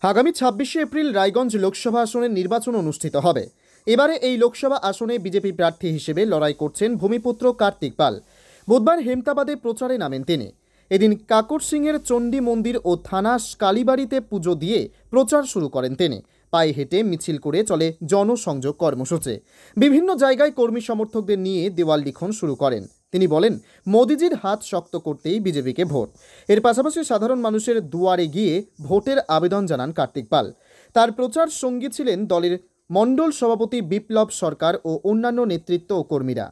আগামী 26শে এপ্রিল রায়গঞ্জ লোকসভা আসনের নির্বাচন অনুষ্ঠিত হবে। এবারে এই লোকসভা আসনে বিজেপি প্রার্থী হিসেবে লড়াই করছেন ভূমিপুত্র কার্তিক পাল। বুধবার হেমতাবাদে প্রচারে নামেন তিনি। এদিন কাকরসিংহের চণ্ডী মন্দির ও থানা কালীবাড়িতে পুজো দিয়ে প্রচার শুরু করেন তিনি। পায়ে হেঁটে মিছিল করে চলে জনসংযোগ কর্মসূচি। বিভিন্ন জায়গায় কর্মী সমর্থকদের নিয়ে দেওয়াল লিখন শুরু করেন। তিনি বলেন, মোদিজির হাত শক্ত করতেই বিজেপিকে ভোট। এর পাশাপাশি সাধারণ মানুষের দুয়ারে গিয়ে ভোটের আবেদন জানান কার্তিক পাল। তার প্রচার সঙ্গী ছিলেন দলের মণ্ডল সভাপতি বিপ্লব সরকার ও অন্যান্য নেতৃত্ব ও কর্মীরা।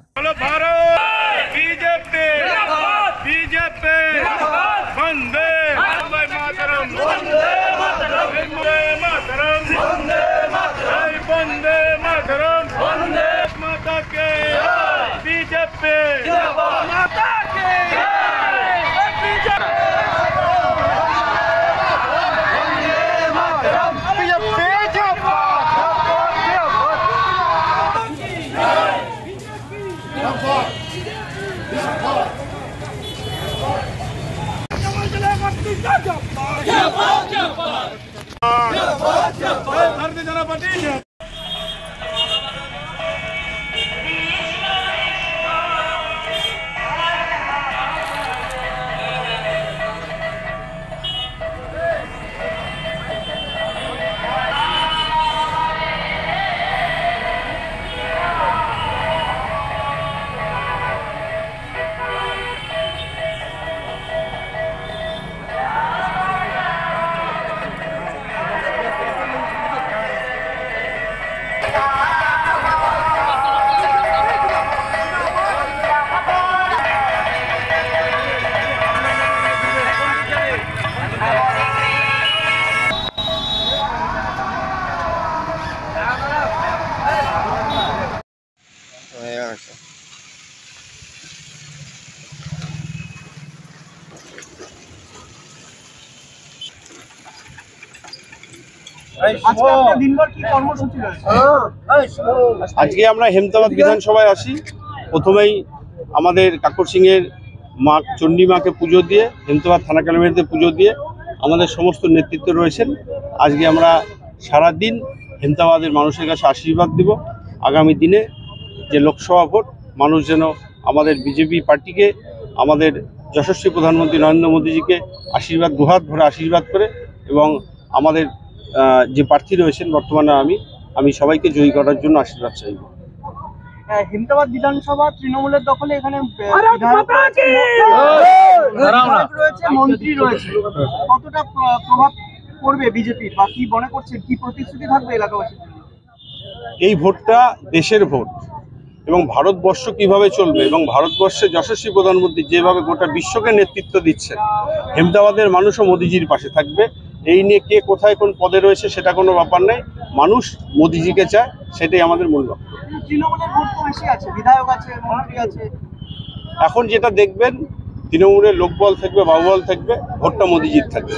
भारतीय जनता पार्टी আজকে আমরা হেমতাবাদ বিধানসভায় আসি। প্রথমেই আমাদের কাকরসিংহের মা চণ্ডী মাকে পুজো দিয়ে, হেমতাবাদ থানা কালীবাড়িতে পুজো দিয়ে আমাদের সমস্ত নেতৃত্ব রয়েছেন। আজকে আমরা সারাদিন হেমতাবাদের মানুষের কাছে আশীর্বাদ দেব। আগামী দিনে যে লোকসভা ভোট, মানুষ যেন আমাদের বিজেপি পার্টিকে, আমাদের যশস্বী প্রধানমন্ত্রী নরেন্দ্র মোদীজিকে আশীর্বাদ, দুহাত ভরে আশীর্বাদ করে, এবং আমাদের যে প্রার্থী রয়েছেন বর্তমানে আমি সবাইকে জয়ী করার জন্য আশীর্বাদ চাইব। হেমতাবাদ বিধানসভা তৃণমূলের দখলে, এখানে মন্ত্রী রয়েছে, কতটা প্রভাব পড়বে বিজেপির, বা কি মনে করছে, কি প্রতিশ্রুতি থাকবে এলাকাবাসী? এই ভোটটা দেশের ভোট, এবং ভারতবর্ষ কিভাবে চলবে, এবং ভারতবর্ষের যশস্বী প্রধানমন্ত্রী যেভাবে গোটা বিশ্বকে নেতৃত্ব দিচ্ছেন, হেমতাবাদের মানুষও মোদিজির পাশে থাকবে। এই নিয়ে কে কোথায় কোন পদে রয়েছে সেটা কোনো ব্যাপার নেই, মানুষ মোদিজিকে চায়, সেটাই আমাদের মূল লক্ষ্য। তৃণমূলের ভোট তো বেশি আছে, বিধায়ক আছে, মন্ত্রী আছে। এখন যেটা দেখবেন, তৃণমূলের লোকবল থাকবে, বাহুবল থাকবে, ভোটটা মোদিজির থাকবে।